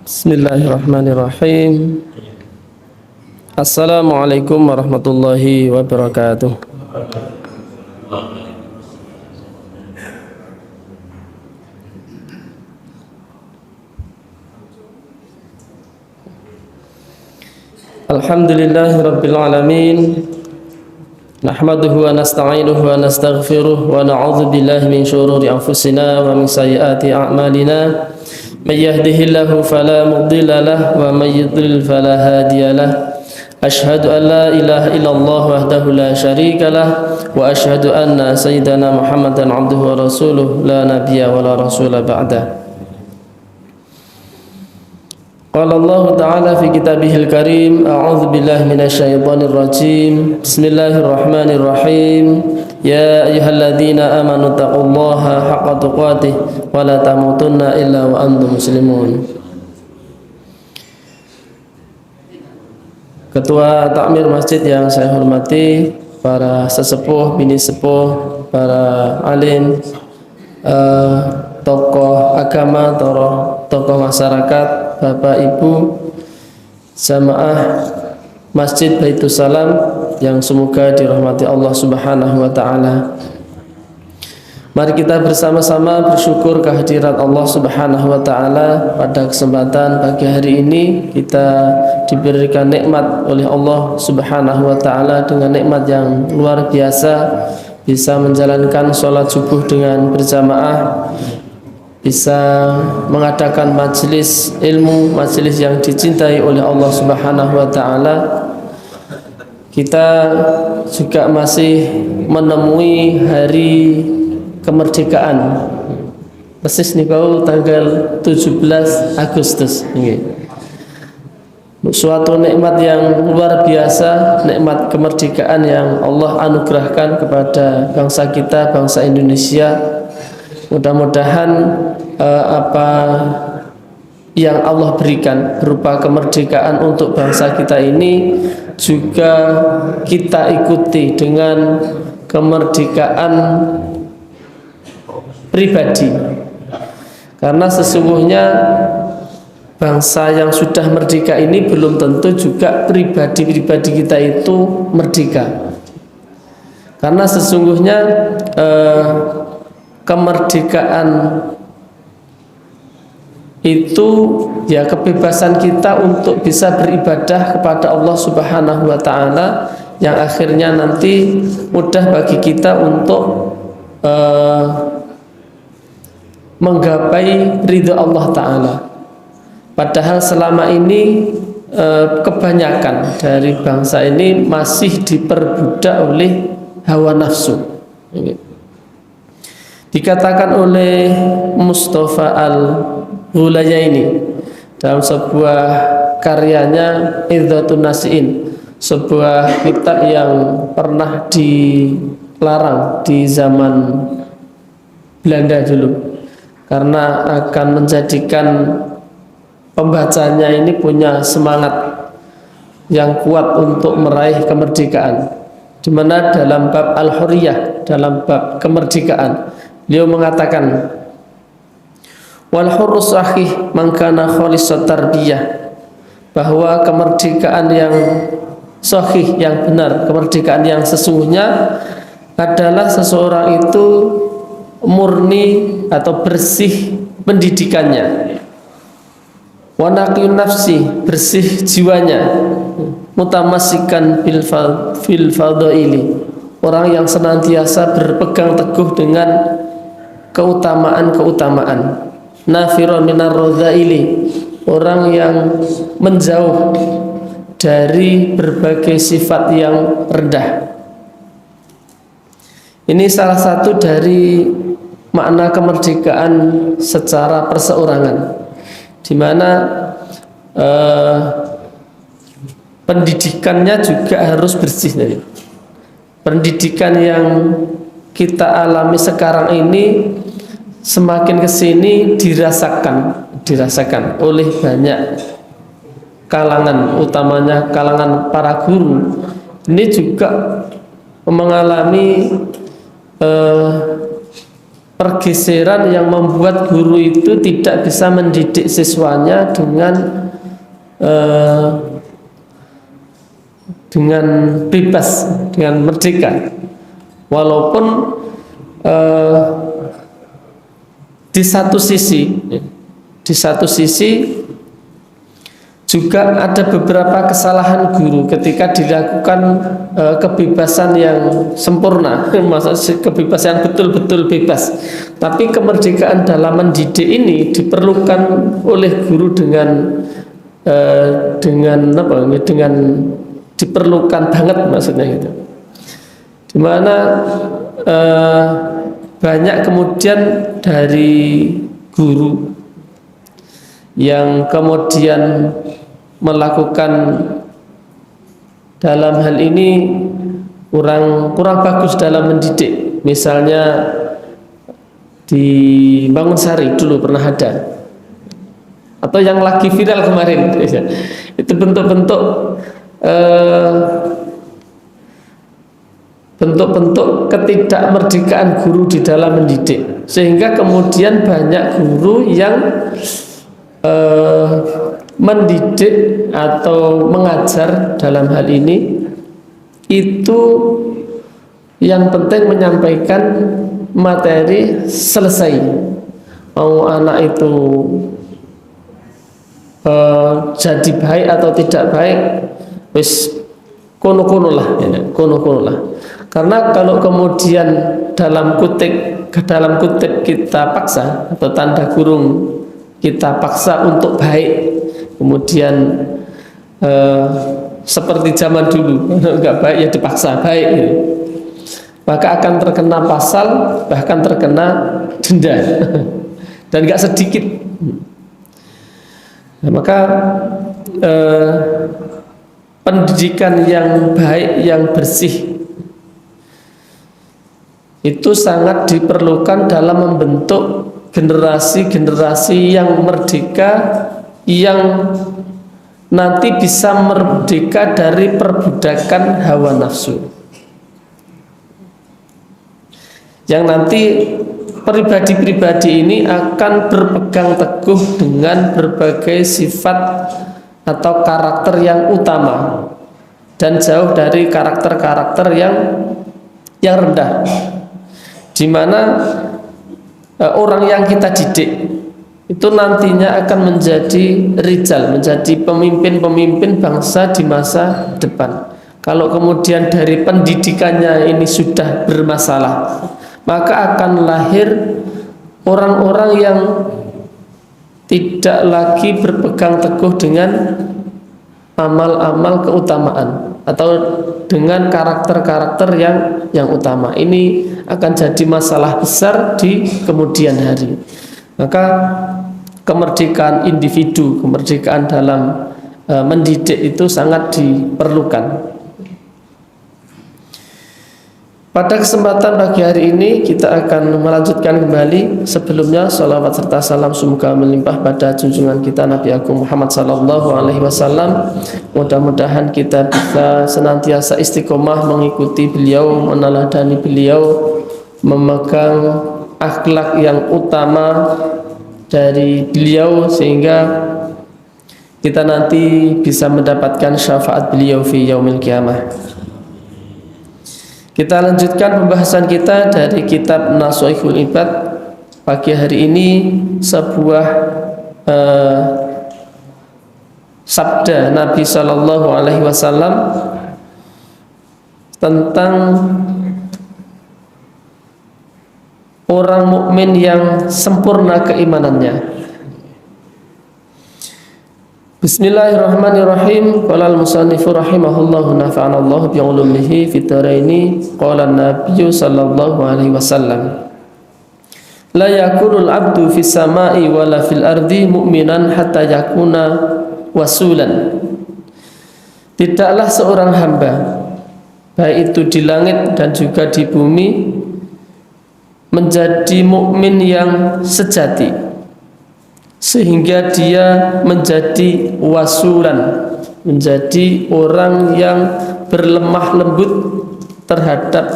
Bismillahirrahmanirrahim. Assalamualaikum warahmatullahi wabarakatuh. Alhamdulillahi rabbil alamin. Nahmaduhu wa nasta'inuhu wa nastaghfiruh wa na'udzu billahi min syururi anfusina wa min sayyiati a'malina. Man yahdihillahu fala mudilla lahu wa man yudlil fala hadiya lahu. Asyhadu an la ilaha illallah wahdahu la syarika lah wa asyhadu anna sayyidana Muhammadan abduhu wa rasuluh la nabiyya wa la rasula ba'dah. Qala Allah Ta'ala fi kitabihil karim, a'udzu billahi minasy syaithanir rajim. Bismillahirrahmanirrahim. Ya ayyuhalladzina amanu taqullaha haqqa tuqatih wa la tamutunna illa wa antum muslimun. Ketua Takmir Masjid yang saya hormati, para sesepuh, bini sepuh, para alim, tokoh agama, tokoh masyarakat, Bapak Ibu jamaah Masjid Baitus Salam yang semoga dirahmati Allah Subhanahu wa taala. Mari kita bersama-sama bersyukur kehadirat Allah Subhanahu wa taala. Pada kesempatan pagi hari ini kita diberikan nikmat oleh Allah Subhanahu wa taala dengan nikmat yang luar biasa, bisa menjalankan sholat subuh dengan berjamaah, bisa mengadakan majelis ilmu, majelis yang dicintai oleh Allah Subhanahu wa taala. Kita juga masih menemui hari kemerdekaan. Persis niku tanggal 17 Agustus nggih. Suatu nikmat yang luar biasa, nikmat kemerdekaan yang Allah anugerahkan kepada bangsa kita, bangsa Indonesia. Mudah-mudahan apa yang Allah berikan berupa kemerdekaan untuk bangsa kita ini juga kita ikuti dengan kemerdekaan pribadi. Karena sesungguhnya bangsa yang sudah merdeka ini belum tentu juga pribadi-pribadi kita itu merdeka. Karena sesungguhnya kemerdekaan itu ya kebebasan kita untuk bisa beribadah kepada Allah Subhanahu wa taala, yang akhirnya nanti mudah bagi kita untuk menggapai ridha Allah taala. Padahal selama ini kebanyakan dari bangsa ini masih diperbudak oleh hawa nafsu. Dikatakan oleh Mustafa Al-Hulayaini dalam sebuah karyanya Idhatun Nasiin, sebuah kitab yang pernah dilarang di zaman Belanda dulu karena akan menjadikan pembacanya ini punya semangat yang kuat untuk meraih kemerdekaan. Di mana dalam bab Al-Hurriyah, dalam bab kemerdekaan, beliau mengatakan wal hurru sahih man kana khalisat tarbiyah, bahwa kemerdekaan yang sahih, yang benar, kemerdekaan yang sesungguhnya adalah seseorang itu murni atau bersih pendidikannya, wa naqiyun nafsi, bersih jiwanya, mutamasikan fil fadaili, orang yang senantiasa berpegang teguh dengan keutamaan-keutamaan, nafiron minar radzaili, orang yang menjauh dari berbagai sifat yang rendah. Ini salah satu dari makna kemerdekaan secara perseorangan, di mana pendidikannya juga harus bersih. Pendidikan yang kita alami sekarang ini semakin kesini dirasakan oleh banyak kalangan, utamanya kalangan para guru. Ini juga mengalami pergeseran yang membuat guru itu tidak bisa mendidik siswanya dengan bebas, dengan merdeka. Walaupun di satu sisi juga ada beberapa kesalahan guru ketika dilakukan kebebasan yang sempurna, maksudnya kebebasan yang betul-betul bebas. Tapi kemerdekaan dalam mendidik ini diperlukan oleh guru dengan diperlukan banget, maksudnya gitu. Dimana banyak kemudian dari guru yang kemudian melakukan dalam hal ini kurang bagus dalam mendidik. Misalnya di Bangunsari dulu pernah ada, atau yang lagi viral kemarin itu bentuk-bentuk ketidakmerdekaan guru di dalam mendidik, sehingga kemudian banyak guru yang mendidik atau mengajar dalam hal ini itu yang penting menyampaikan materi selesai. Mau anak itu jadi baik atau tidak baik, wis kono-kono lah. Karena kalau kemudian dalam kutip kita paksa atau tanda kurung kita paksa untuk baik, kemudian seperti zaman dulu nggak baik ya dipaksa baik, maka akan terkena pasal, bahkan terkena denda dan nggak sedikit. Nah, maka pendidikan yang baik, yang bersih itu sangat diperlukan dalam membentuk generasi-generasi yang merdeka, yang nanti bisa merdeka dari perbudakan hawa nafsu, yang nanti pribadi-pribadi ini akan berpegang teguh dengan berbagai sifat atau karakter yang utama dan jauh dari karakter-karakter yang rendah, di mana orang yang kita didik itu nantinya akan menjadi rijal, menjadi pemimpin-pemimpin bangsa di masa depan. Kalau kemudian dari pendidikannya ini sudah bermasalah, maka akan lahir orang-orang yang tidak lagi berpegang teguh dengan amal-amal keutamaan atau dengan karakter-karakter yang utama. Ini akan jadi masalah besar di kemudian hari. Maka kemerdekaan individu, kemerdekaan dalam mendidik itu sangat diperlukan. Pada kesempatan pagi hari ini kita akan melanjutkan kembali. Sebelumnya salawat serta salam semoga melimpah pada junjungan kita Nabi Agung Muhammad sallallahu alaihi wasallam. Mudah-mudahan kita bisa senantiasa istiqomah mengikuti beliau, meneladani beliau, memegang akhlak yang utama dari beliau, sehingga kita nanti bisa mendapatkan syafaat beliau fi yaumil qiyamah. Kita lanjutkan pembahasan kita dari kitab Nashihul Ibad. Pagi hari ini sebuah sabda Nabi Shallallahu Alaihi Wasallam tentang orang mukmin yang sempurna keimanannya. Bismillahirrahmanirrahim. Qala al-musannifu rahimahullahu nafa'anallahu bi'ulumihi fid dharaini. Qala an-nabiyyu sallallahu alaihi wasallam, la yakunul abdu fis sama'i wala fil ardi mu'minan hatta yakuna wasulan. Tidaklah seorang hamba, baik itu di langit dan juga di bumi, menjadi mukmin yang sejati sehingga dia menjadi wasulan, menjadi orang yang berlemah lembut terhadap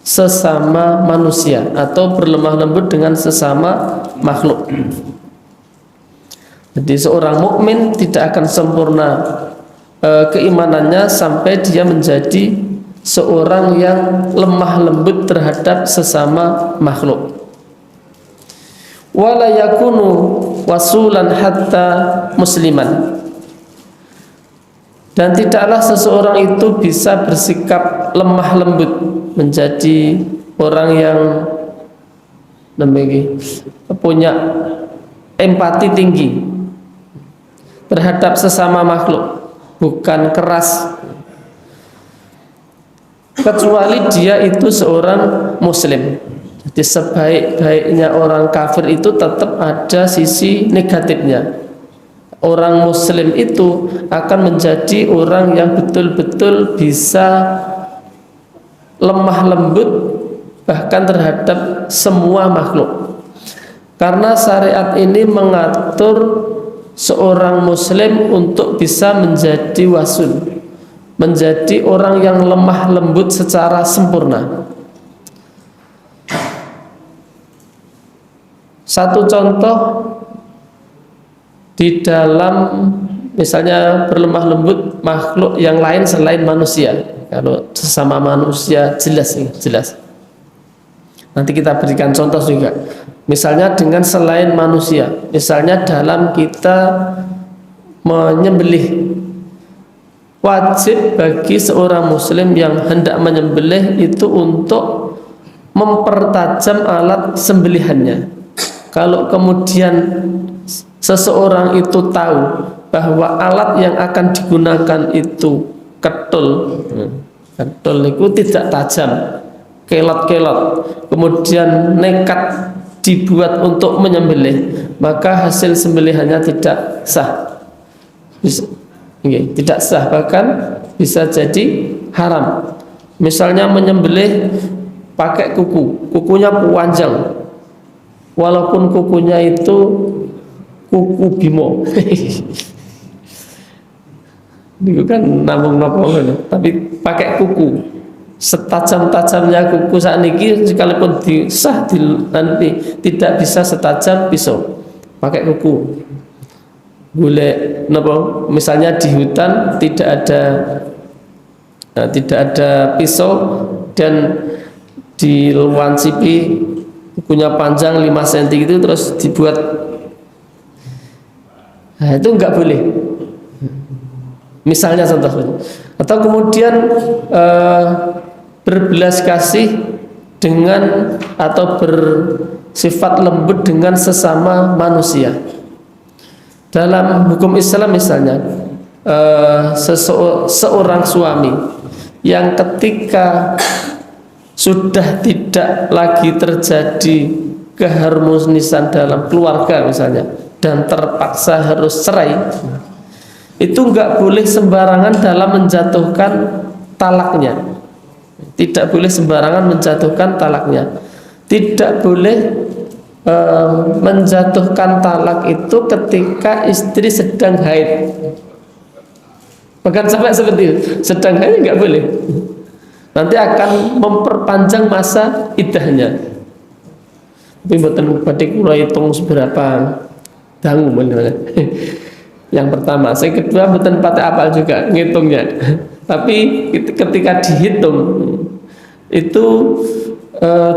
sesama manusia atau berlemah lembut dengan sesama makhluk. Jadi seorang mukmin tidak akan sempurna keimanannya sampai dia menjadi seorang yang lemah lembut terhadap sesama makhluk. Wala yakunu wasulan hatta musliman, dan tidaklah seseorang itu bisa bersikap lemah lembut menjadi orang yang punya empati tinggi terhadap sesama makhluk, bukan keras, kecuali dia itu seorang muslim. Jadi sebaik-baiknya orang kafir itu tetap ada sisi negatifnya. Orang muslim itu akan menjadi orang yang betul-betul bisa lemah lembut bahkan terhadap semua makhluk. Karena syariat ini mengatur seorang muslim untuk bisa menjadi wasul, menjadi orang yang lemah lembut secara sempurna. Satu contoh di dalam misalnya berlemah lembut makhluk yang lain selain manusia. Kalau sesama manusia jelas. Nanti kita berikan contoh juga. Misalnya dengan selain manusia, misalnya dalam kita menyembelih, wajib bagi seorang muslim yang hendak menyembelih itu untuk mempertajam alat sembelihannya. Kalau kemudian seseorang itu tahu bahwa alat yang akan digunakan itu ketul itu tidak tajam, kelot-kelot, kemudian nekat dibuat untuk menyembelih, maka hasil sembelihannya tidak sah. Tidak sah, bahkan bisa jadi haram. Misalnya menyembelih pakai kukunya panjang, walaupun kukunya itu kuku Bimo. Itu kan namung-namung, tapi pakai kuku setajam-tajamnya kuku saat ini, sekalipun disah nanti tidak bisa setajam pisau. Pakai kuku boleh, misalnya di hutan tidak ada pisau dan di luar sipi kukunya panjang 5 cm gitu terus dibuat, nah, itu enggak boleh. Misalnya contohnya, atau kemudian berbelas kasih dengan atau bersifat lembut dengan sesama manusia. Dalam hukum Islam misalnya, seorang suami yang ketika sudah tidak lagi terjadi keharmonisan dalam keluarga misalnya dan terpaksa harus cerai, itu enggak boleh sembarangan dalam menjatuhkan talaknya. Tidak boleh sembarangan menjatuhkan talaknya. Tidak boleh menjatuhkan talak itu ketika istri sedang haid. Bahkan sampai seperti itu, sedang haid enggak boleh. Nanti akan memperpanjang masa iddahnya. Tapi mboten badhe kula hitung seberapa dangu meneh. Yang pertama, yang kedua mboten pati apal juga ngitungnya. Tapi ketika dihitung itu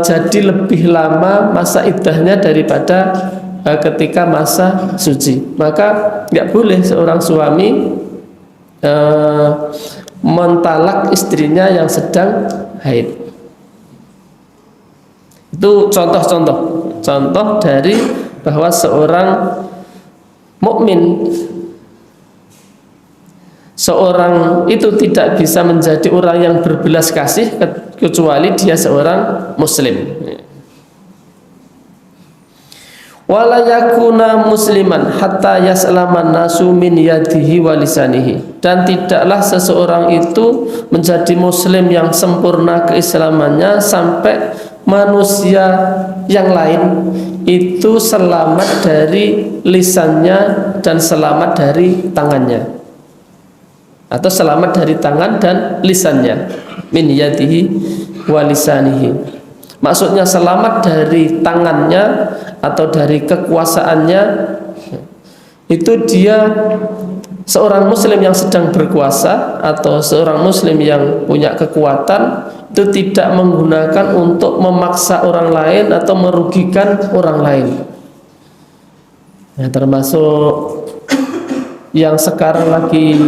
jadi lebih lama masa iddahnya daripada ketika masa suci. Maka nggak boleh seorang suami mentalak istrinya yang sedang haid. Itu contoh dari bahwa seorang mukmin, seorang itu tidak bisa menjadi orang yang berbelas kasih kecuali dia seorang muslim. Wala yakuna musliman hatta yaslaman nasu min yadihi wa lisanihi, dan tidaklah seseorang itu menjadi muslim yang sempurna keislamannya sampai manusia yang lain itu selamat dari lisannya dan selamat dari tangannya, atau selamat dari tangan dan lisannya. Min yadihi walisanihi. Maksudnya selamat dari tangannya atau dari kekuasaannya, itu dia seorang muslim yang sedang berkuasa atau seorang muslim yang punya kekuatan itu tidak menggunakan untuk memaksa orang lain atau merugikan orang lain. Ya, termasuk yang sekarang lagi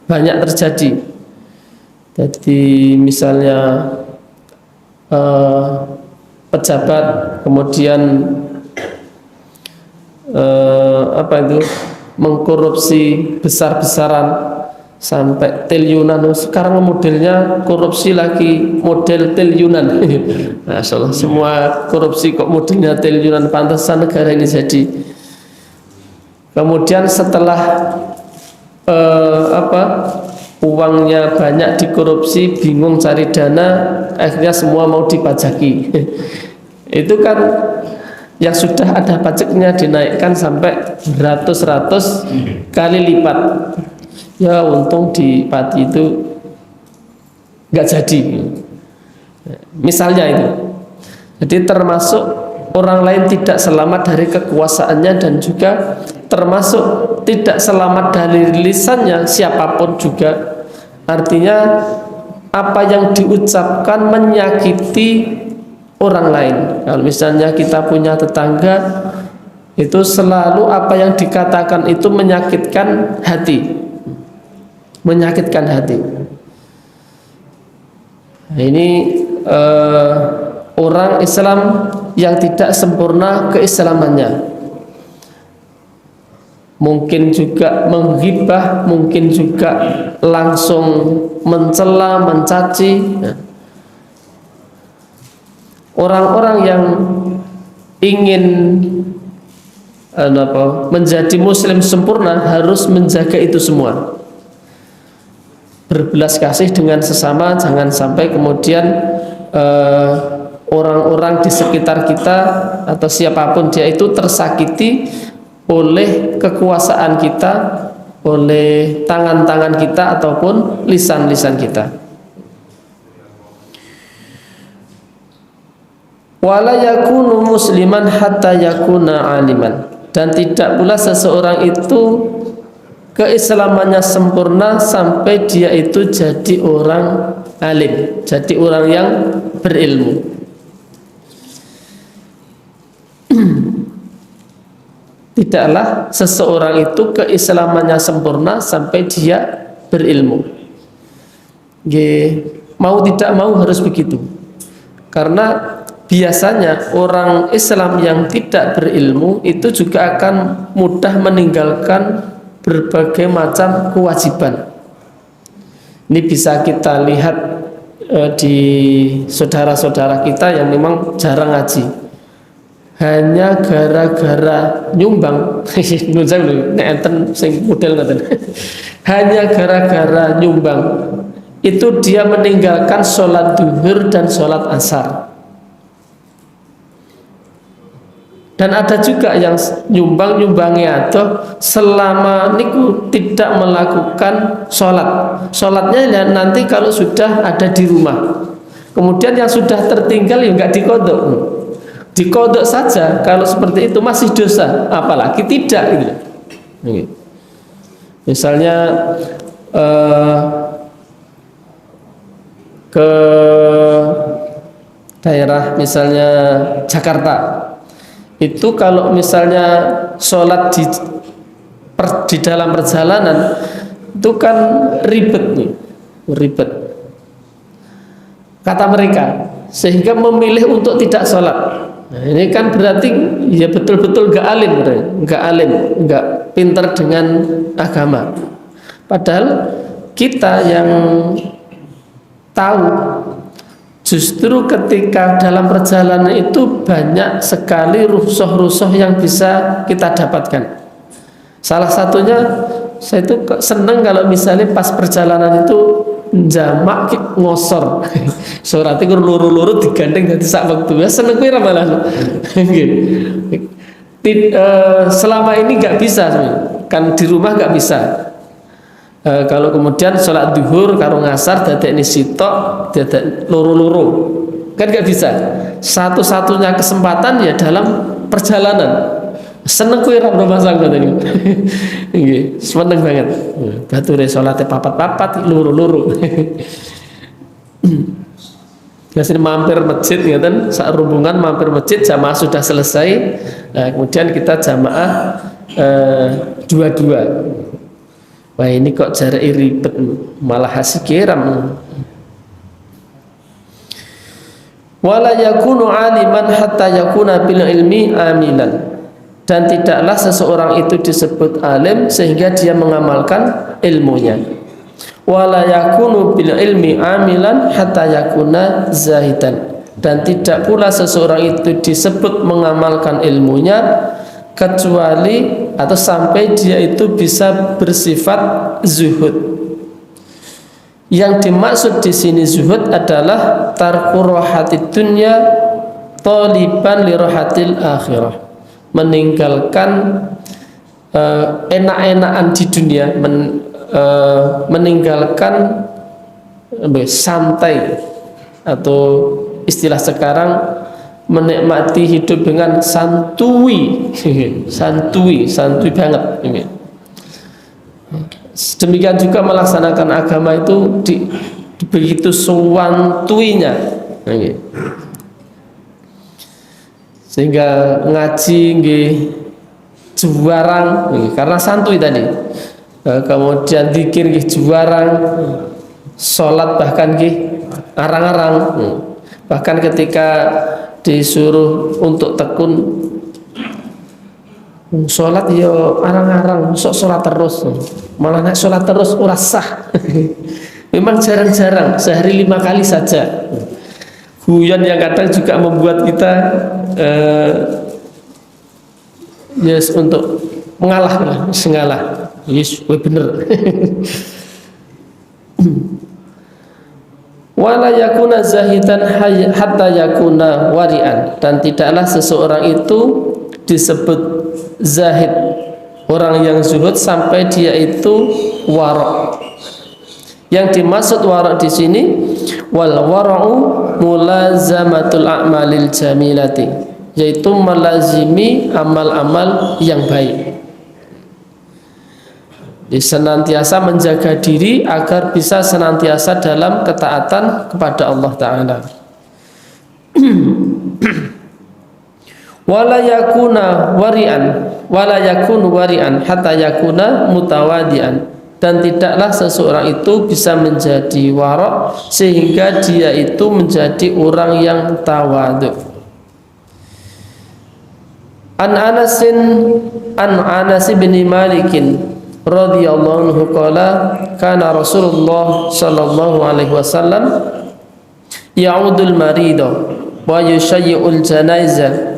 banyak terjadi. Jadi misalnya pejabat kemudian mengkorupsi besar-besaran sampai triliunan. Sekarang modelnya korupsi lagi model triliunan. Masya Allah, semua korupsi kok modelnya triliunan, pantesan negara ini jadi. Kemudian setelah uangnya banyak dikorupsi, bingung cari dana, akhirnya semua mau dipajaki. Itu kan yang sudah ada pajaknya dinaikkan sampai beratus-ratus kali lipat. Ya untung di Pati itu nggak jadi. Misalnya itu. Jadi termasuk orang lain tidak selamat dari kekuasaannya dan juga termasuk tidak selamat dari lisannya siapapun juga. Artinya apa yang diucapkan menyakiti orang lain. Kalau misalnya kita punya tetangga, itu selalu apa yang dikatakan itu menyakitkan hati. Menyakitkan hati. Nah, ini orang Islam yang tidak sempurna keislamannya. Mungkin juga menghibah, mungkin juga langsung mencela, mencaci. Orang-orang yang ingin menjadi muslim sempurna harus menjaga itu semua. Berbelas kasih dengan sesama, jangan sampai kemudian orang-orang di sekitar kita atau siapapun dia itu tersakiti oleh kekuasaan kita, oleh tangan-tangan kita ataupun lisan-lisan kita. Wala yakunu musliman hatta yakuna aliman, dan tidak pula seseorang itu keislamannya sempurna sampai dia itu jadi orang alim, jadi orang yang berilmu. Tidaklah seseorang itu keislamannya sempurna sampai dia berilmu. Mau tidak mau harus begitu. Karena biasanya orang Islam yang tidak berilmu itu juga akan mudah meninggalkan berbagai macam kewajiban. Ini bisa kita lihat di saudara-saudara kita yang memang jarang ngaji. Hanya gara-gara nyumbang, hanya gara-gara nyumbang itu dia meninggalkan sholat duhur dan sholat asar. Dan ada juga yang nyumbangnya atau selama niku tidak melakukan sholatnya nanti kalau sudah ada di rumah. Kemudian yang sudah tertinggal ya nggak dikodok saja. Kalau seperti itu masih dosa, apalagi tidak gitu. Misalnya ke daerah misalnya Jakarta, itu kalau misalnya sholat di dalam perjalanan itu kan ribet, kata mereka, sehingga memilih untuk tidak sholat. Nah, ini kan berarti ya betul-betul nggak pintar dengan agama. Padahal kita yang tahu justru ketika dalam perjalanan itu banyak sekali rusuh-rusuh yang bisa kita dapatkan. Salah satunya saya itu seneng kalau misalnya pas perjalanan itu jamak ngosor surati kur luru-luru digandeng dadi sak wektu ya seneng kuwi ramalan. Selama ini nggak bisa kan, di rumah nggak bisa. Kalau kemudian sholat duhur karo ngasar dadekne sitok dadak loro-loro kan gak bisa. Satu-satunya kesempatan ya dalam perjalanan. Seneng kowe ra masang ngoten niku. Nggih, seneng banget. Bature salate papat-papat loro-loro. Biasanya mampir masjid ngoten, sak rombongan mampir masjid jamaah sudah selesai. Nah, kemudian kita jamaah dua-dua. Wah, ini kok jarak ribet malah hasil kiram. Wala yakunu aliman hatta yakuna bil ilmi amilan. Dan tidaklah seseorang itu disebut alim sehingga dia mengamalkan ilmunya. Wala yakunu bil ilmi amilan hatta yakuna zahidan. Dan tidak pula seseorang itu disebut mengamalkan ilmunya kecuali atau sampai dia itu bisa bersifat zuhud. Yang dimaksud di sini zuhud adalah tarku rohatid dunya taliban li rohatil akhirah. Meninggalkan enak-enakan di dunia, meninggalkan santai, atau istilah sekarang menikmati hidup dengan santuy santuy banget. Demikian juga melaksanakan agama itu begitu suwantuinya. Sehingga ngaji nggih juarang karena santuy tadi. Kemudian zikir nggih juarang, salat bahkan nggih arang-arang. Bahkan ketika disuruh untuk tekun salat ya arang-arang, sok salat terus. Malah nek salat terus ora sah. Memang jarang-jarang, sehari 5 kali saja. Guyon yang kadang juga membuat kita yes untuk mengalah, sengalah. Yes, bener. Wala yakuna zahidan hatta yakuna wari'an. Dan tidaklah seseorang itu disebut zahid, orang yang zuhud sampai dia itu wara'. Yang dimaksud wara' di sini wal wara'u mulazamatul a'malil jamilati, yaitu melazimi amal-amal yang baik. Senantiasa menjaga diri agar bisa senantiasa dalam ketaatan kepada Allah Ta'ala. Wala yakuna wari'an hatta yakuna mutawadian. Dan tidaklah seseorang itu bisa menjadi wara' sehingga dia itu menjadi orang yang tawadhu. An Anas bin Malikin radhiyallahu anhu qala kana Rasulullah sallallahu alaihi wasallam ya'udul marida wa yushayyi'ul janaiza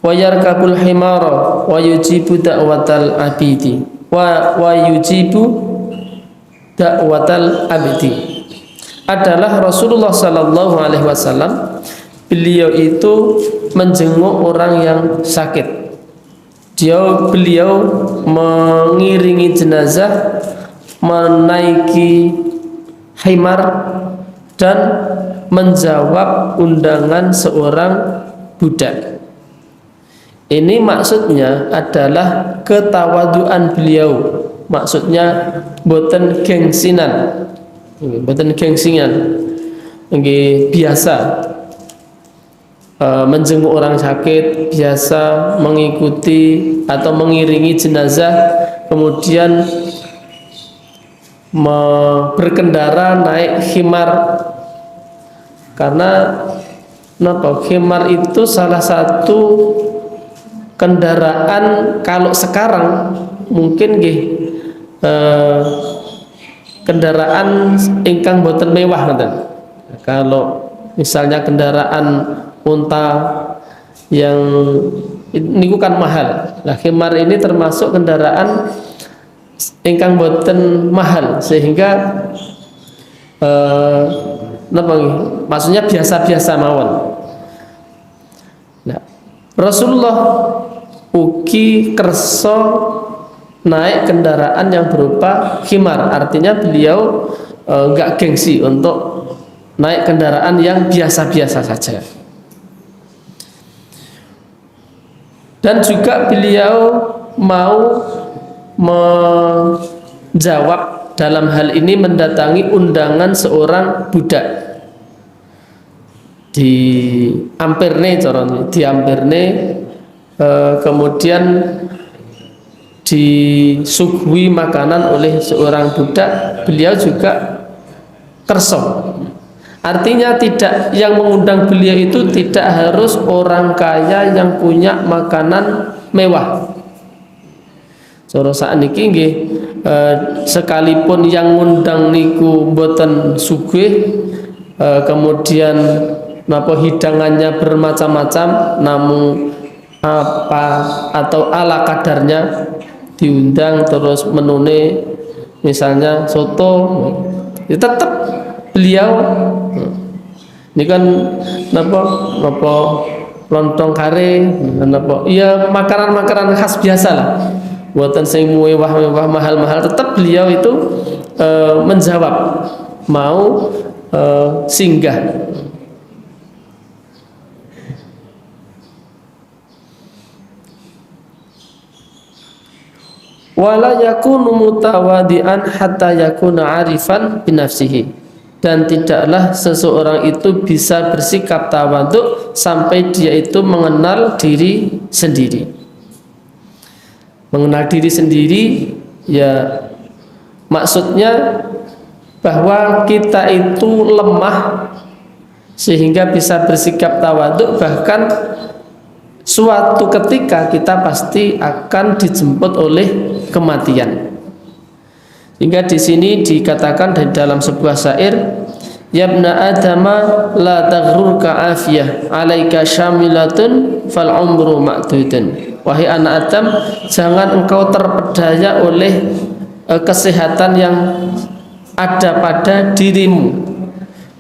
wa yarkabul himara wa yujibu da'watal abidi wa yujibu da'watal abdi. Adalah Rasulullah sallallahu alaihi wasallam, beliau itu menjenguk orang yang sakit. Beliau mengiringi jenazah, menaiki himar, dan menjawab undangan seorang budak. Ini maksudnya adalah ketawaduan beliau. Maksudnya boten gengsinan, biasa menjenguk orang sakit, biasa mengikuti atau mengiringi jenazah, kemudian berkendara naik khimar. Karena khimar itu salah satu kendaraan, kalau sekarang mungkin kendaraan ingkang boten mewah ngoten. Kalau misalnya kendaraan unta yang ini kan mahal. Nah, khimar ini termasuk kendaraan ingkang boten mahal, sehingga maksudnya biasa-biasa mawon. Nah, Rasulullah ugi kersa naik kendaraan yang berupa khimar, artinya beliau nggak gengsi untuk naik kendaraan yang biasa-biasa saja. Dan juga beliau mau menjawab dalam hal ini mendatangi undangan seorang budak di Amperne, kemudian disuguhi makanan oleh seorang budak, beliau juga kerso. Artinya tidak, yang mengundang beliau itu tidak harus orang kaya yang punya makanan mewah. Cara sakniki nggih, sekalipun yang ngundang niku mboten sugih, kemudian napa hidangannya bermacam-macam, namun apa atau ala kadarnya diundang, terus menune misalnya soto, ya tetap beliau ini kan napa lontong kare, napa ya makanan-makanan khas biasa lah, buatan sing mewah-mewah mahal-mahal, tetap beliau itu menjawab mau singgah. Wala yakunu mutawadian hatta yakuna arifan binafsihi, dan tidaklah seseorang itu bisa bersikap tawaduk sampai dia itu mengenal diri sendiri. Mengenal diri sendiri ya maksudnya bahwa kita itu lemah sehingga bisa bersikap tawaduk, bahkan suatu ketika kita pasti akan dijemput oleh kematian. Hingga di sini dikatakan di dalam sebuah syair, ya ibna adama la taghrurka afiyah alaika syamilatun fal umru ma'dudun. Wahai anak Adam, jangan engkau terpedaya oleh kesehatan yang ada pada dirimu,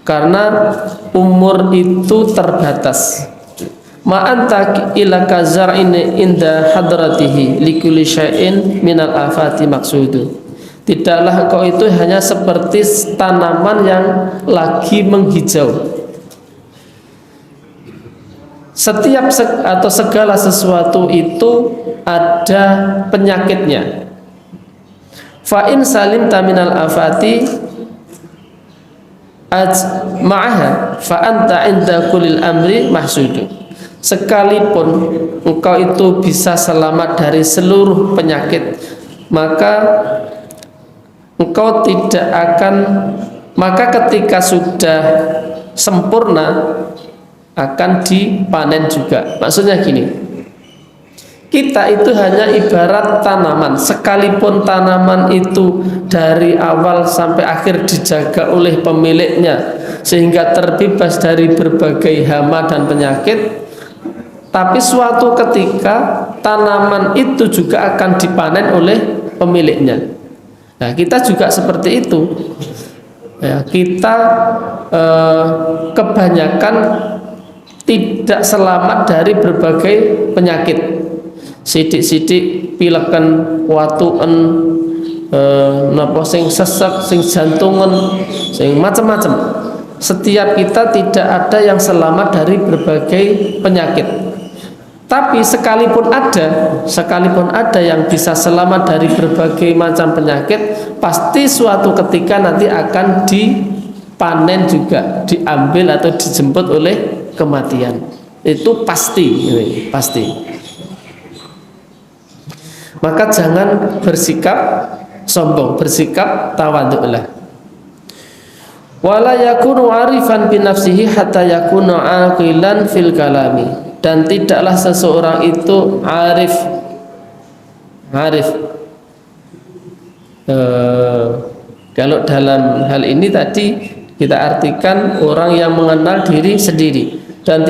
karena umur itu terbatas. Ma'anta ila kazar'in inda hadratihi likulli syai'in minal afati maksudu. Tidaklah engkau itu hanya seperti tanaman yang lagi menghijau. Setiap atau segala sesuatu itu ada penyakitnya. Fa in salimta minal afati ma'aha fa anta inda kulil amri mahsudu. Sekalipun engkau itu bisa selamat dari seluruh penyakit, maka engkau tidak akan, maka ketika sudah sempurna akan dipanen juga. Maksudnya gini, kita itu hanya ibarat tanaman, sekalipun tanaman itu dari awal sampai akhir dijaga oleh pemiliknya sehingga terbebas dari berbagai hama dan penyakit, tapi suatu ketika tanaman itu juga akan dipanen oleh pemiliknya. Nah, kita juga seperti itu. Ya, kita kebanyakan tidak selamat dari berbagai penyakit. Sidik-sidik pileken, watuen, napa sing sesek, sing jantungan, sing macam-macam. Setiap kita tidak ada yang selamat dari berbagai penyakit. Tapi sekalipun ada yang bisa selamat dari berbagai macam penyakit, pasti suatu ketika nanti akan dipanen juga, diambil atau dijemput oleh kematian. Itu pasti. Maka jangan bersikap sombong, bersikap tawadhu'lah. Wala yakunu arifan bi nafsihi hatta yakuna aqilan fil kalami, dan tidaklah seseorang itu arif. Kalau dalam hal ini tadi kita artikan orang yang mengenal diri sendiri dan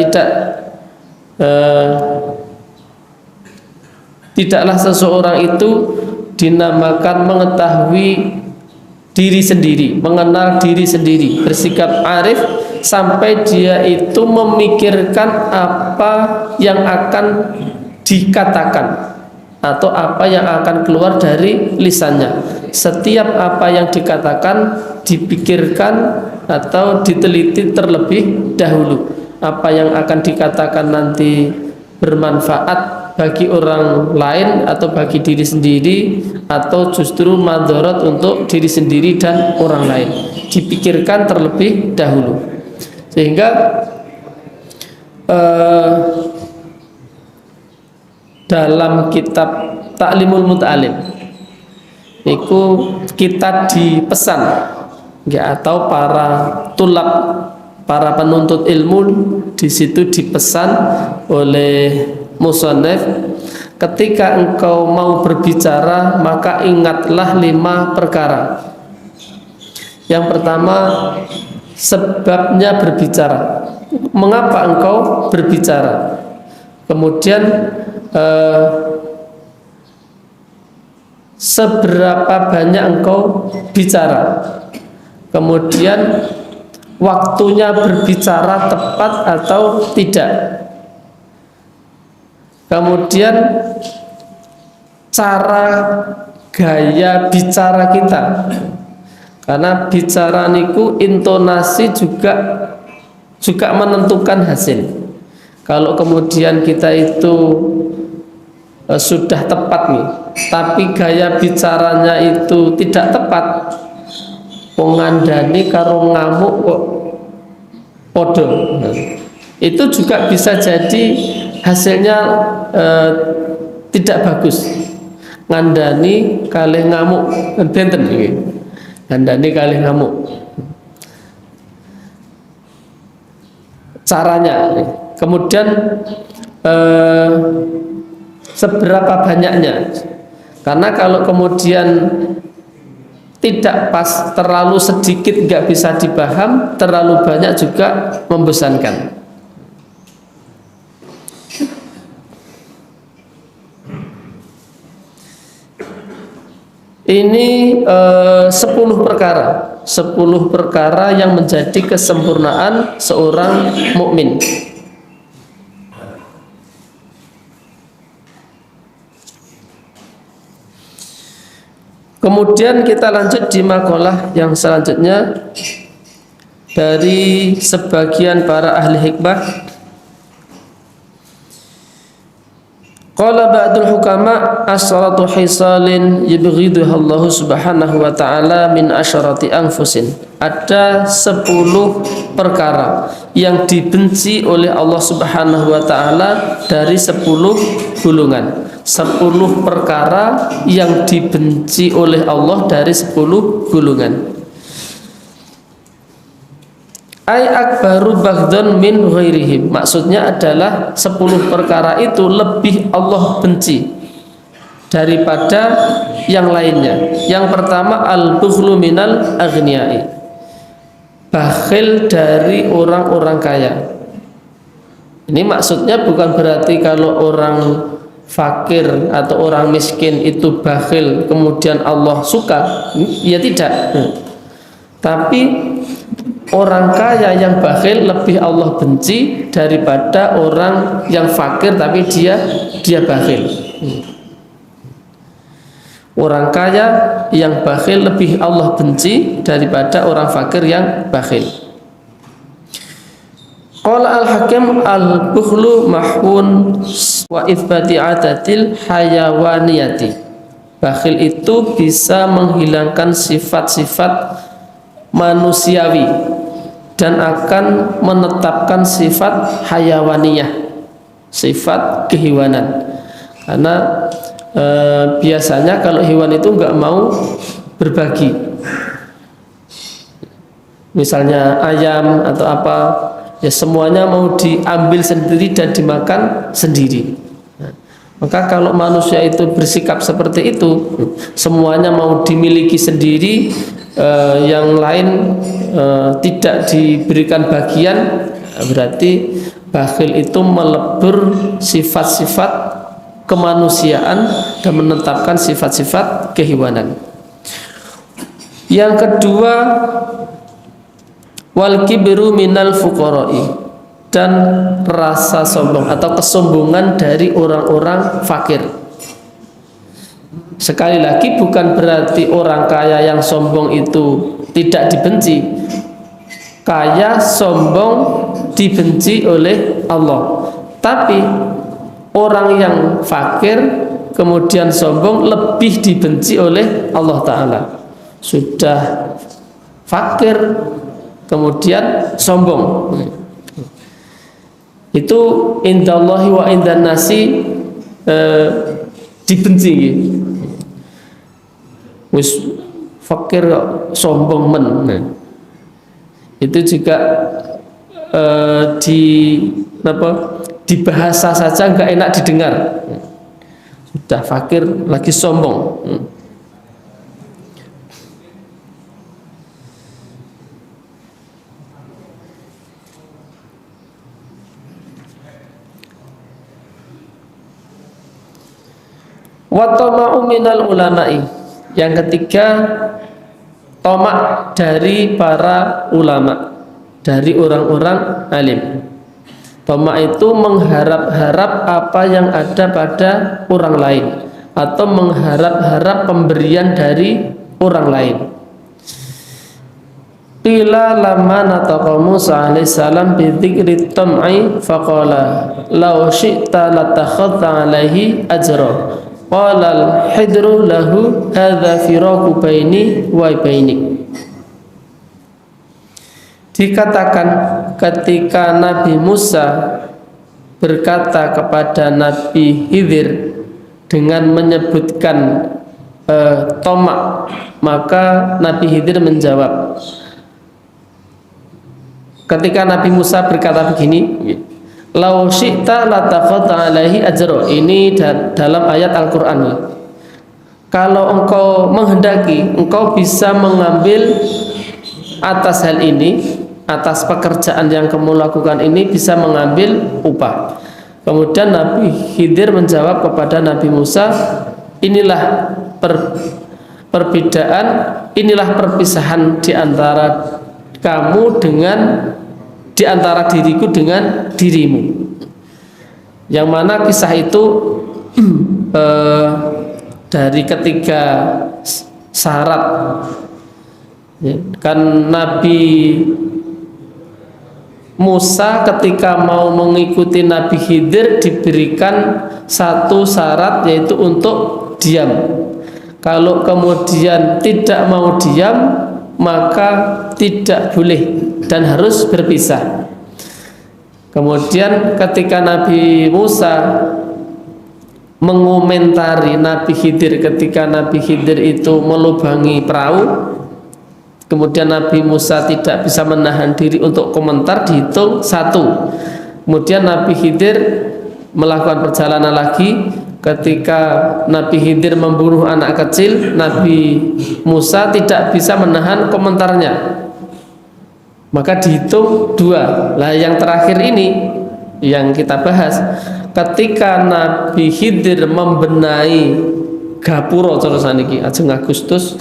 tidaklah seseorang itu dinamakan mengetahui diri sendiri, mengenal diri sendiri, bersikap arif sampai dia itu memikirkan apa yang akan dikatakan, atau apa yang akan keluar dari lisannya. Setiap apa yang dikatakan dipikirkan atau diteliti terlebih dahulu. Apa yang akan dikatakan nanti bermanfaat bagi orang lain atau bagi diri sendiri, atau justru madharat untuk diri sendiri dan orang lain, dipikirkan terlebih dahulu. Sehingga dalam kitab Ta'limul Muta'alim itu kita dipesan ya, atau para tulab, para penuntut ilmu di situ dipesan oleh musannif, ketika engkau mau berbicara maka ingatlah 5 perkara. Yang pertama, sebabnya berbicara, mengapa engkau berbicara. Kemudian seberapa banyak engkau bicara. Kemudian waktunya berbicara tepat atau tidak. Kemudian cara gaya bicara kita, karena bicara niku intonasi juga menentukan hasil. Kalau kemudian kita itu sudah tepat nih, tapi gaya bicaranya itu tidak tepat, pengandani karo ngamuk kok podo, itu juga bisa jadi hasilnya tidak bagus. Ngandani kalih ngamuk benten iki. Ngandani kalih ngamuk. Caranya, kemudian seberapa banyaknya. Karena kalau kemudian tidak pas, terlalu sedikit nggak bisa dipaham, terlalu banyak juga membosankan. Ini 10 perkara, 10 perkara yang menjadi kesempurnaan seorang mukmin. Kemudian kita lanjut di makalah yang selanjutnya dari sebagian para ahli hikmah. Qala ba'dul hukama asharatu hisalin yubghiduha Allah subhanahu wa ta'ala min asyarati anfusin. Ada 10 perkara yang dibenci oleh Allah subhanahu wa ta'ala dari 10 golongan. 10 perkara yang dibenci oleh Allah dari 10 golongan. Ay akbaru baghdun min ghairihim, maksudnya adalah 10 perkara itu lebih Allah benci daripada yang lainnya. Yang pertama, al-bukhlu minal aghniyai, bakhil dari orang-orang kaya. Ini maksudnya bukan berarti kalau orang fakir atau orang miskin itu bakhil kemudian Allah suka, ya tidak. Tapi orang kaya yang bakhil lebih Allah benci daripada orang yang fakir tapi dia bakhil. Orang kaya yang bakhil lebih Allah benci daripada orang fakir yang bakhil. Qala al-Hakim al-bukhlu mahwun wa itsbati adatil hayawaniyati. Bakhil itu bisa menghilangkan sifat-sifat manusiawi dan akan menetapkan sifat hayawaniyah, sifat kehewanan. Karena biasanya kalau hewan itu nggak mau berbagi, misalnya ayam atau apa, ya semuanya mau diambil sendiri dan dimakan sendiri. Maka kalau manusia itu bersikap seperti itu, semuanya mau dimiliki sendiri, yang lain tidak diberikan bagian, berarti bakhil itu melebur sifat-sifat kemanusiaan dan menetapkan sifat-sifat kehewanan. Yang kedua, wal kibru minal fuqara'i, dan rasa sombong atau kesombongan dari orang-orang fakir. Sekali lagi, bukan berarti orang kaya yang sombong itu tidak dibenci. Kaya sombong dibenci oleh Allah, tapi orang yang fakir kemudian sombong lebih dibenci oleh Allah Ta'ala. Sudah fakir kemudian sombong, itu indallahi wa indan nasi dibenci. Wis fakir sombong men. Nah, itu juga di bahasa saja nggak enak didengar. Sudah fakir lagi sombong. Wa tama'u minal ulama'i. Yang ketiga, tamak dari para ulama, dari orang-orang alim. Tamak itu mengharap-harap apa yang ada pada orang lain, atau mengharap-harap pemberian dari orang lain. Qila lamma nataqa Musa alaihi salam bi dzikri tam'i faqala law syi'ta latakhadta alaihi ajra. Qala al-hidru lahu hadza firaqu baini wa bainik. Dikatakan ketika Nabi Musa berkata kepada Nabi Khidir dengan menyebutkan tomak, maka Nabi Khidir menjawab. Ketika Nabi Musa berkata begini, lau syi'ta latakhadta alaihi ajra. Ini dalam ayat Al-Quran. Kalau engkau menghendaki, engkau bisa mengambil atas hal ini, atas pekerjaan yang kamu lakukan ini, bisa mengambil upah. Kemudian Nabi Khidir menjawab kepada Nabi Musa, inilah perbedaan, inilah perpisahan di antara kamu dengan, di antara diriku dengan dirimu. Yang mana kisah itu dari ketiga syarat. Kan Nabi Musa ketika mau mengikuti Nabi Khidir diberikan satu syarat, yaitu untuk diam. Kalau kemudian tidak mau diam, maka tidak boleh dan harus berpisah. Kemudian ketika Nabi Musa mengomentari Nabi Khidir, ketika Nabi Khidir itu melubangi perahu, kemudian Nabi Musa tidak bisa menahan diri untuk komentar, dihitung satu. Kemudian Nabi Khidir melakukan perjalanan lagi. Ketika Nabi Khidir membunuh anak kecil, Nabi Musa tidak bisa menahan komentarnya, maka dihitung dua. Lah yang terakhir ini yang kita bahas, ketika Nabi Khidir membenahi gapura cara saniki ajeng Agustus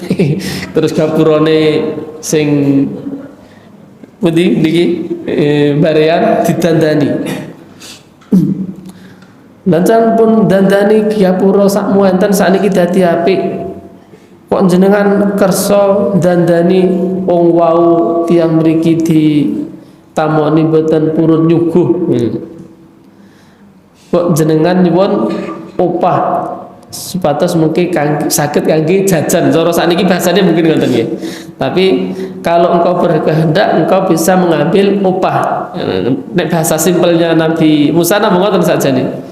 terus gapurane sing pundi niki barean didandani. Lancan pun dandani gapura sakmu enten sakniki dadi apik. Kok jenengan kersa dandani wong wau tiyang mriki ditamoni mboten purun nyuguh. Kok jenengan nyuwun upah sebatas mungkin sakit kangge jajan. Cara sakniki bahasanya mungkin ngoten nggih. Tapi kalau engkau berkehendak, engkau bisa mengambil upah. Nek bahasa simpelnya Nabi Musa namung ngoten saja nih.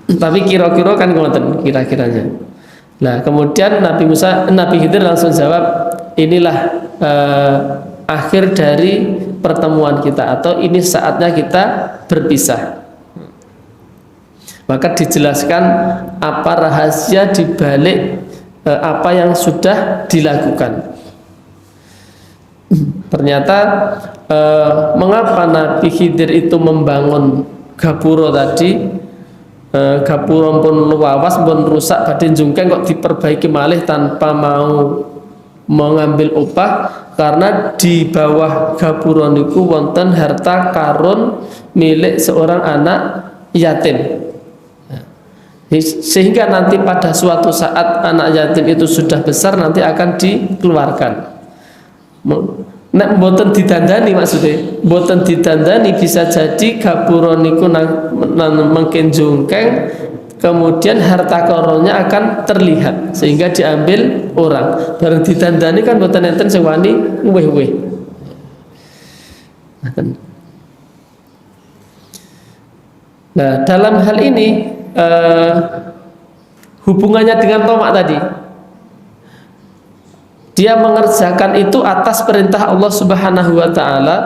Tapi kira-kira kan ngoten kira-kiranya. Nah, kemudian Nabi Khidir langsung jawab, inilah akhir dari pertemuan kita, atau ini saatnya kita berpisah. Maka dijelaskan apa rahasia dibalik apa yang sudah dilakukan. Ternyata mengapa Nabi Khidir itu membangun gapura tadi, gapura pun luawas pun rusak badhe jungkeng kok diperbaiki malih tanpa mau mengambil upah, karena di bawah gapura niku wonten harta karun milik seorang anak yatim. Sehingga nanti pada suatu saat anak yatim itu sudah besar, nanti akan dikeluarkan. Nek mboten didandani, maksudnya mboten didandani, bisa jadi gapura niku mungkin jungkeng, kemudian harta koronya akan terlihat sehingga diambil orang. Bareng didandani kan mboten enten sing wani weh-weh. Nah, dalam hal ini hubungannya dengan tomak tadi, dia mengerjakan itu atas perintah Allah Subhanahu wa ta'ala,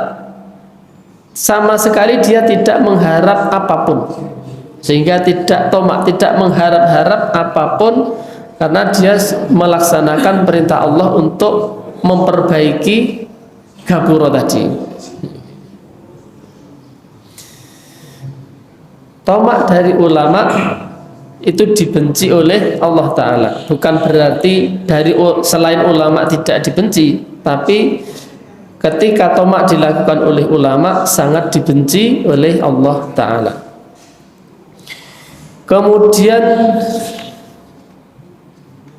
sama sekali dia tidak mengharap apapun, sehingga tidak tomak, tidak mengharap-harap apapun, karena dia melaksanakan perintah Allah untuk memperbaiki gapura tadi. Tomak dari ulama itu dibenci oleh Allah Ta'ala. Bukan berarti dari selain ulama tidak dibenci, tapi ketika tomak dilakukan oleh ulama sangat dibenci oleh Allah Ta'ala. Kemudian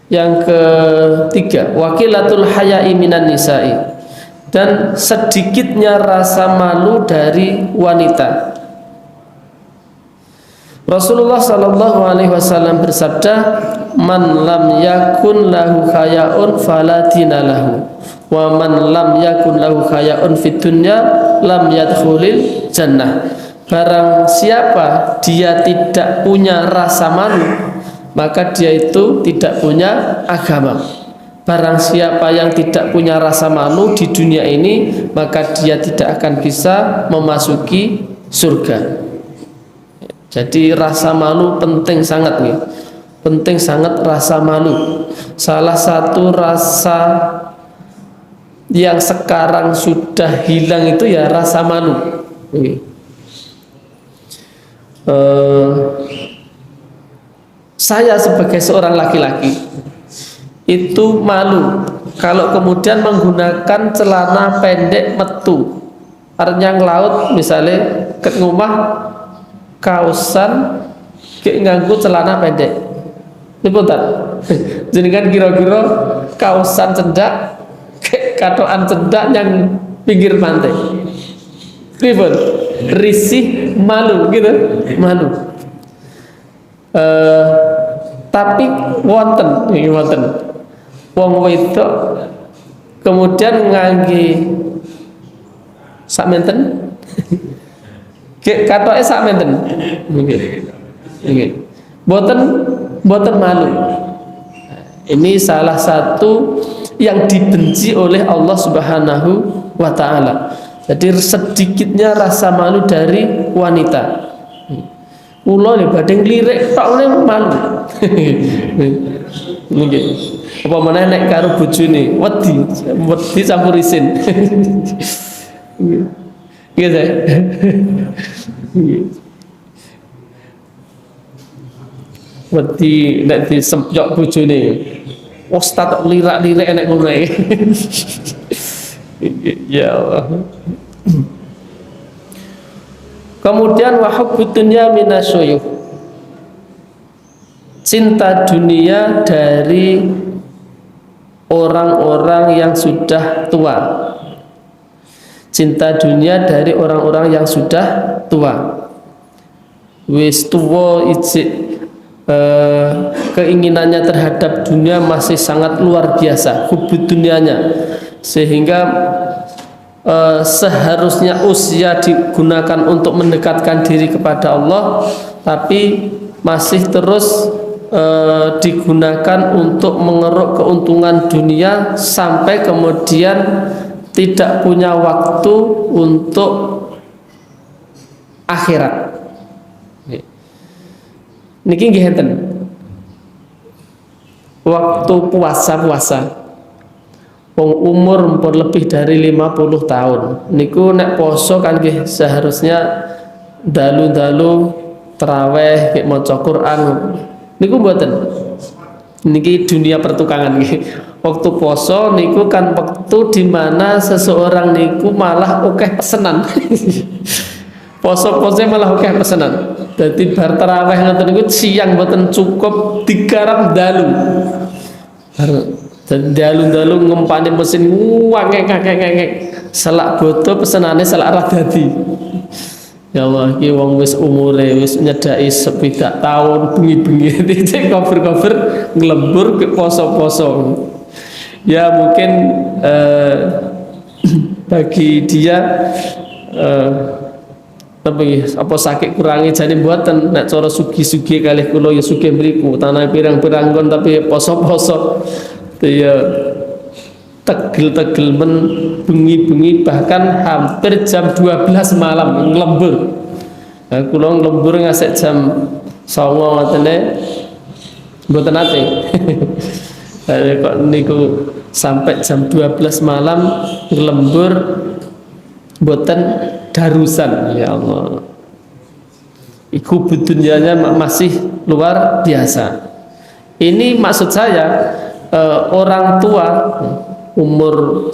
yang ketiga, wakilatul haya'i minan nisa'i, dan sedikitnya rasa malu dari wanita. Rasulullah sallallahu alaihi wasallam bersabda, "Man lam yakun lahu haya'un fala dina lahu, wa man lam yakun lahu haya'un fid dunya lam yadkhulil jannah." Barang siapa dia tidak punya rasa malu, maka dia itu tidak punya agama. Barang siapa yang tidak punya rasa malu di dunia ini, maka dia tidak akan bisa memasuki surga. Jadi rasa malu penting sangat nih. Penting sangat rasa malu. Salah satu rasa yang sekarang sudah hilang itu ya rasa malu. Saya sebagai seorang laki-laki itu malu kalau kemudian menggunakan celana pendek metu. Artinya ngelaut misalnya ke rumah kausan nganggo celana pendek. Nipun ta? Jenengan kira-kira kausan cendak katokan cendak yang pinggir pantai. Nipun? Risih, malu gitu, malu. Tapi wonten wong wedok kemudian ngangge sakmenten katoke sakmenten nggih. Boten malu. Ini salah satu yang dibenci oleh Allah Subhanahu wa ta'ala. Jadi sedikitnya rasa malu dari wanita. Kula lho badhe nglirik tok malu. Nggih. Apa meneh nek karo bojone wedi campur isin. Nggih ta? Wedi nek disempyok bojone. Ustaz tok lirak-lirik enek ngono ae. Ya Allah. Kemudian wa hubbud dunya minasyuyukh, cinta dunia dari orang-orang yang sudah tua. Cinta dunia dari orang-orang yang sudah tua. Wis tuwa ijik keinginannya terhadap dunia masih sangat luar biasa, hubbud dunyanya, sehingga seharusnya usia digunakan untuk mendekatkan diri kepada Allah, tapi masih terus digunakan untuk mengeruk keuntungan dunia sampai kemudian tidak punya waktu untuk akhirat. Niki nggih enten waktu puasa wong umur mpun lebih dari 50 tahun niku nek poso kan nggih seharusnya dalu-dalu tarawih nggih maca Quran niku mboten. Niki dunia pertukangan nggih. Waktu poso niku kan waktu di mana seseorang niku malah akeh pesenan. Poso-poso malah akeh pesanan. Dadi bar tarawih ngoten niku siang mboten cukup digarap dalu. Dan dalu-dalu ngempani mesin ngek selak boto pesenane selak ra dadi. Ya Allah, iki wong wis umure wis nyedaki 7 tahun bengi-bengi dicek cover-cover nglembur ke poso-poso. Ya mungkin bagi dia apa sakit kurangi jane mboten nek cara sugi-sugi kalih kula ya sugih mriku tanah pirang-pirang kon tapi poso-poso ya tegel-tegel men bengi-bengi bahkan hampir jam 12 malam nglembur. Nah, kula nglembur ngasih jam 09.00 ngotene mboten ate. Kok niku sampai jam 12 malam nglembur mboten darusan, ya Allah. Iku dunyanya masih luar biasa. Ini maksud saya orang tua umur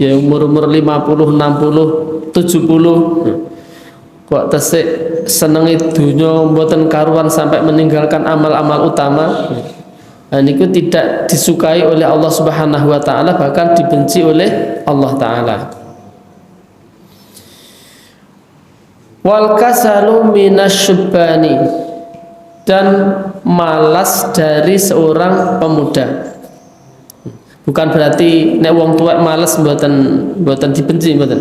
50, 60, 70 kok tesik senengi dunya mboten karuan sampai meninggalkan amal-amal utama. Nah, niku tidak disukai oleh Allah Subhanahu wa taala, bahkan dibenci oleh Allah taala. Wal kasalu minasyubani, dan malas dari seorang pemuda. Bukan berarti nek wong tuwek malas mboten dibenci, mboten.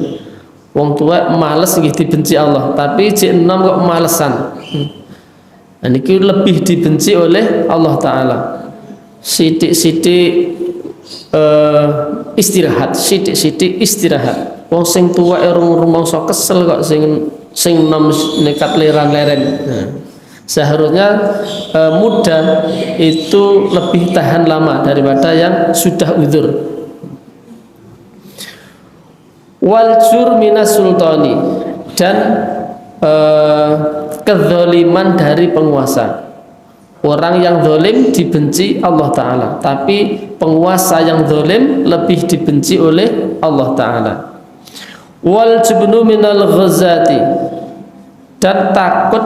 Wong tuwek malas nggih dibenci Allah, tapi cek enom kok malesan. Nah niki lebih dibenci oleh Allah taala. Sithik-sithik istirahat, sithik-sithik istirahat. Wong sing tuwek rumangsa kesel kok sing nom nekat leran-leren. Nah, seharusnya muda itu lebih tahan lama daripada yang sudah udzur. Wal jur minas sultani, dan kezaliman dari penguasa. Orang yang zalim dibenci Allah taala, tapi penguasa yang zalim lebih dibenci oleh Allah taala. Wal jubnu minal ghazati, dan takut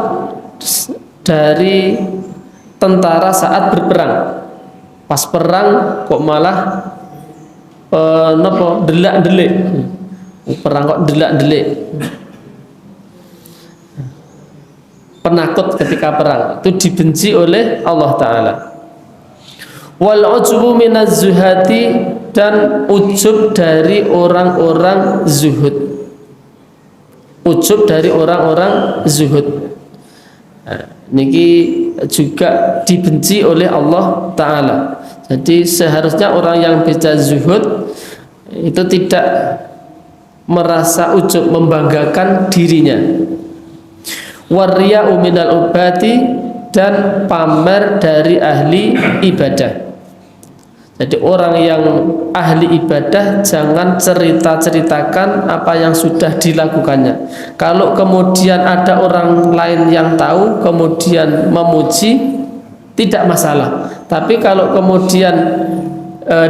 dari tentara saat berperang. Pas perang kok malah napa delak-delik. Perang kok delak-delik. Penakut ketika perang itu dibenci oleh Allah taala. Wal ujubu minaz zuhati, dan ujub dari orang-orang zuhud. Ujub dari orang-orang zuhud. Nah, niki juga dibenci oleh Allah taala. Jadi seharusnya orang yang bisa zuhud itu tidak merasa ujub, membanggakan dirinya. Wariya'u minal ubati, dan pamer dari ahli ibadah. Jadi orang yang ahli ibadah jangan cerita-ceritakan apa yang sudah dilakukannya. Kalau kemudian ada orang lain yang tahu kemudian memuji, tidak masalah. Tapi kalau kemudian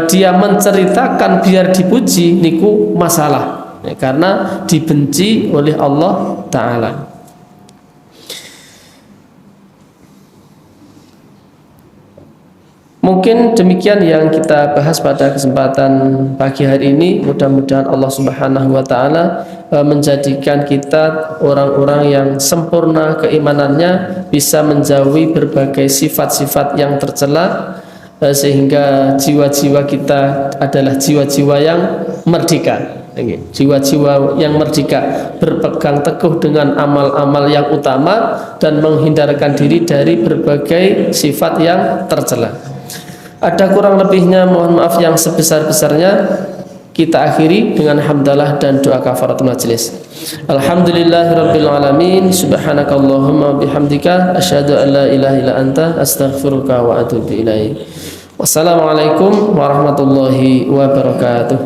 dia menceritakan biar dipuji, niku masalah. Ya, karena dibenci oleh Allah taala. Mungkin demikian yang kita bahas pada kesempatan pagi hari ini. Mudah-mudahan Allah Subhanahu wa taala menjadikan kita orang-orang yang sempurna keimanannya, bisa menjauhi berbagai sifat-sifat yang tercela, sehingga jiwa-jiwa kita adalah jiwa-jiwa yang merdeka. Jiwa-jiwa yang merdeka, berpegang teguh dengan amal-amal yang utama dan menghindarkan diri dari berbagai sifat yang tercela. Ada kurang lebihnya mohon maaf yang sebesar-besarnya. Kita akhiri dengan hamdalah dan doa kafaratul majelis. Alhamdulillahirabbil alamin, subhanakallahumma bihamdika asyhadu an la ilaha illa anta astaghfiruka wa atubu ilaik. Wassalamualaikum warahmatullahi wabarakatuh.